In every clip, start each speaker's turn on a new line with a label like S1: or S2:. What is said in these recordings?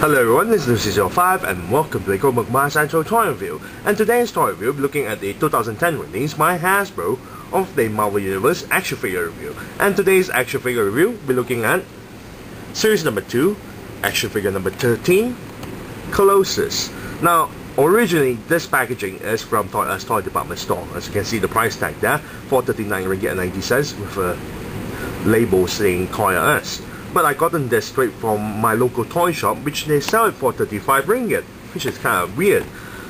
S1: Hello everyone, this is your 5 and welcome to the Comic Book Central Toy Review. And today's toy review will be looking at the 2010 release by Hasbro of the Marvel Universe action figure review. And today's action figure review will be looking at series number 2, action figure number 13, Colossus. Now, originally this packaging is from Toys Toy Department Store. As you can see the price tag there, 439 ringgit 90 cents with a label saying Toys. But I gotten this straight from my local toy shop, which they sell it for 35 ringgit, which is kind of weird.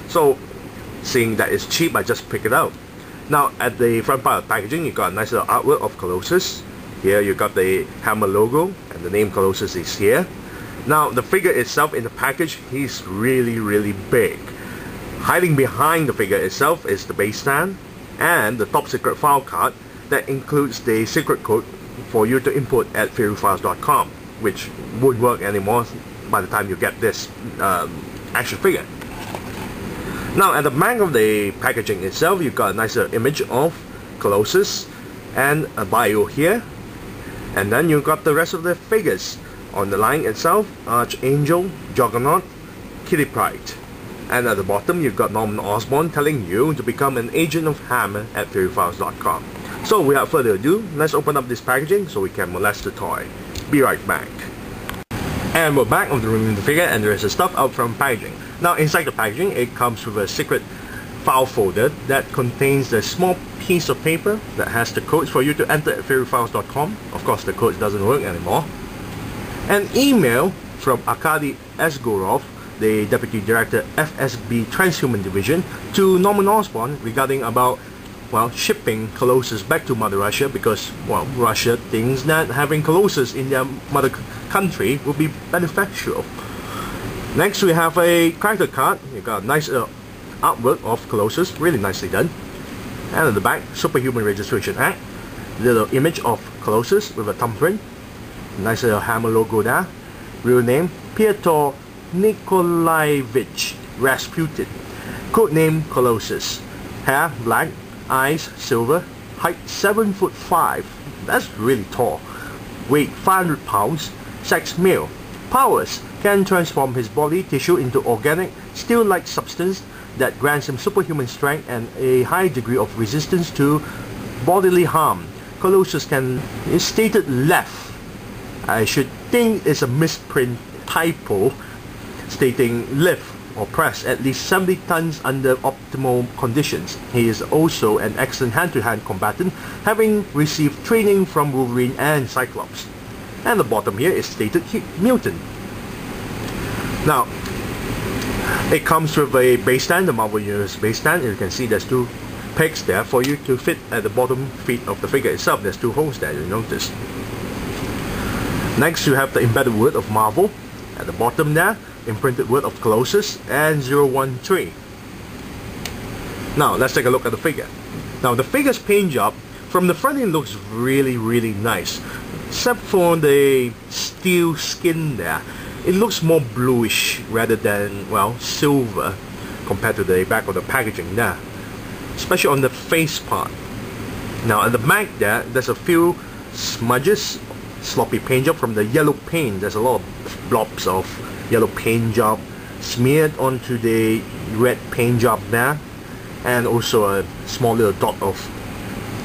S1: So, seeing that it's cheap, I just pick it out. Now, at the front part of the packaging, you got a nice little artwork of Colossus. Here you got the hammer logo, and the name Colossus is here. Now, the figure itself in the package, he's really big. Hiding behind the figure itself is the base stand, and the top secret file card that includes the secret code for you to input at fairyfiles.com, which won't work anymore by the time you get this action figure. Now at the back of the packaging itself, you've got a nice image of Colossus and a bio here, and then you've got the rest of the figures on the line itself: Archangel, Juggernaut, Kitty Pryde. And at the bottom you've got Norman Osborn telling you to become an agent of Hammer at fairyfiles.com. So without further ado, let's open up this packaging so we can molest the toy. Be right back. And we're back on the removing the figure, and there is the stuff out from packaging. Now inside the packaging, it comes with a secret file folder that contains a small piece of paper that has the codes for you to enter at fairyfiles.com. Of course the codes doesn't work anymore. An email from Arkady Esgorov, the Deputy Director FSB Transhuman Division, to Norman Osborn regarding about shipping Colossus back to Mother Russia, because, Russia thinks that having Colossus in their mother country would be beneficial. Next we have a character card. You got a nice artwork of Colossus, really nicely done. And at the back, Superhuman Registration Act, little image of Colossus with a thumbprint, nice little hammer logo there. Real name, Piotr Nikolaevich Rasputin. Code name Colossus. Hair black, eyes silver, height 7'5", that's really tall, weight 500 pounds, sex male, powers: can transform his body tissue into organic, steel-like substance that grants him superhuman strength and a high degree of resistance to bodily harm. Colossus is stated left. I should think it's a misprint typo stating lift or press at least 70 tons under optimal conditions. He is also an excellent hand-to-hand combatant, having received training from Wolverine and Cyclops. And the bottom here is stated mutant. Now, it comes with a base stand, the Marvel Universe base stand. You can see there's two pegs there for you to fit at the bottom feet of the figure itself. There's two holes there, you notice. Next you have the embedded word of Marvel at the bottom there, imprinted word of Colossus, and 013. Now let's take a look at the figure. Now the figure's paint job, from the front it looks really nice, except for the steel skin there. It looks more bluish rather than, silver compared to the back of the packaging there, especially on the face part. Now at the back there's a few smudges, sloppy paint job from the yellow paint. There's a lot of blobs of yellow paint job smeared onto the red paint job there, and also a small little dot of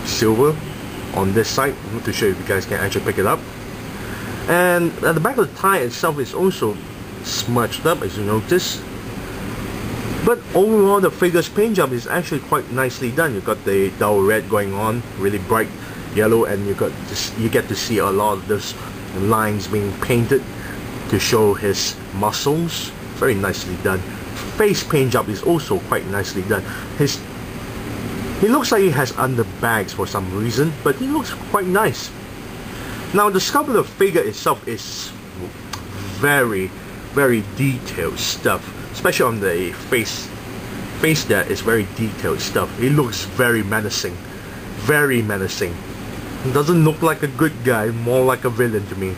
S1: silver on this side. I'm not too sure if you guys can actually pick it up. And at the back of the tie itself is also smudged up, as you notice. But overall the figure's paint job is actually quite nicely done. You've got the dull red going on, really bright yellow, and you get to see a lot of those lines being painted to show his muscles. Very nicely done. Face paint job is also quite nicely done. He looks like he has underbags for some reason, but he looks quite nice. Now the sculpt of the figure itself is very detailed stuff, especially on the face. Face there is very detailed stuff. He looks very menacing. He doesn't look like a good guy, more like a villain to me.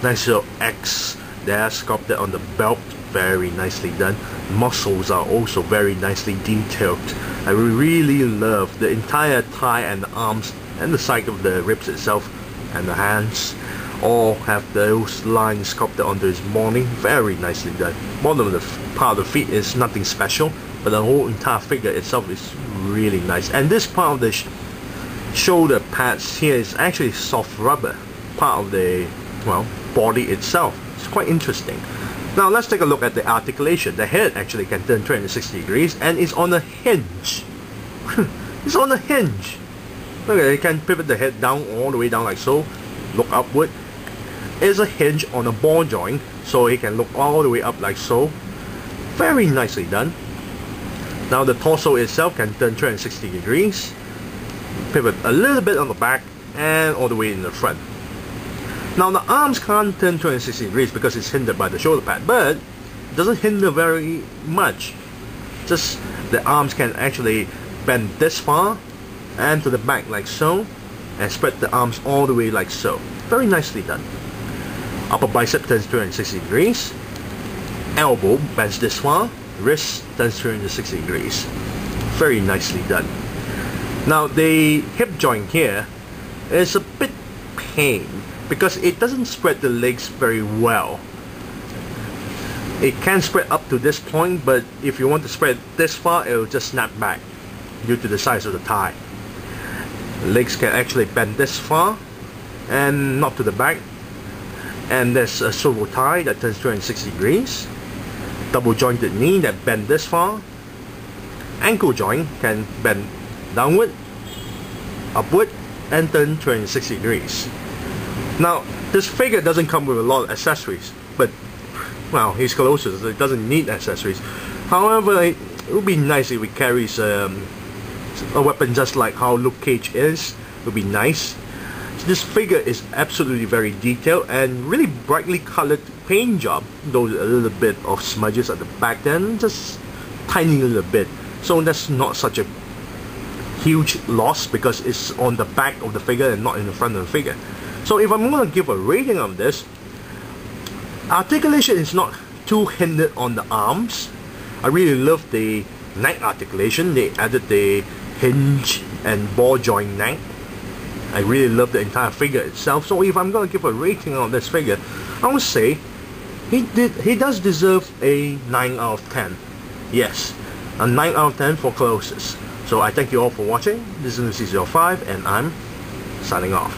S1: Nice little X there sculpted on the belt, very nicely done. Muscles are also very nicely detailed. I really love the entire thigh and the arms and the side of the ribs itself and the hands. all have those lines sculpted onto his body. Very nicely done. Bottom of the part of the feet is nothing special, but the whole entire figure itself is really nice. And this part of the shoulder pads here is actually soft rubber, part of the, well, body itself. It's quite interesting. Now let's take a look at the articulation. The head actually can turn 360 degrees and it's on a hinge. It's on a hinge. Look at it, you can pivot the head down, all the way down like so, look upward. It's a hinge on a ball joint, so he can look all the way up like so. Very nicely done. Now the torso itself can turn 360 degrees, pivot a little bit on the back and all the way in the front. Now the arms can't turn 360 degrees because it's hindered by the shoulder pad, but it doesn't hinder very much. Just the arms can actually bend this far and to the back like so, and spread the arms all the way like so. Very nicely done. Upper bicep turns 360 degrees, elbow bends this far, wrist turns 360 degrees. Very nicely done. Now the hip joint here is a bit pain because it doesn't spread the legs very well. It can spread up to this point, but if you want to spread this far, it will just snap back due to the size of the thigh. Legs can actually bend this far and not to the back. And there's a swivel thigh that turns 360 degrees. Double jointed knee that bend this far. Ankle joint can bend downward, upward, and turn 360 degrees. Now this figure doesn't come with a lot of accessories, but well, he's Colossus, so it doesn't need accessories. However, it would be nice if he carries a weapon just like how Luke Cage is. It would be nice. This figure is absolutely very detailed and really brightly colored paint job, though a little bit of smudges at the back then, just tiny little bit. So that's not such a huge loss because it's on the back of the figure and not in the front of the figure. So if I'm going to give a rating of this, articulation is not two-handed on the arms. I really love the neck articulation. They added the hinge and ball joint neck. I really love the entire figure itself. So if I'm going to give a rating on this figure, I would say he does deserve a 9 out of 10. Yes, a 9 out of 10 for Colossus. So I thank you all for watching. This is Untitled 5 and I'm signing off.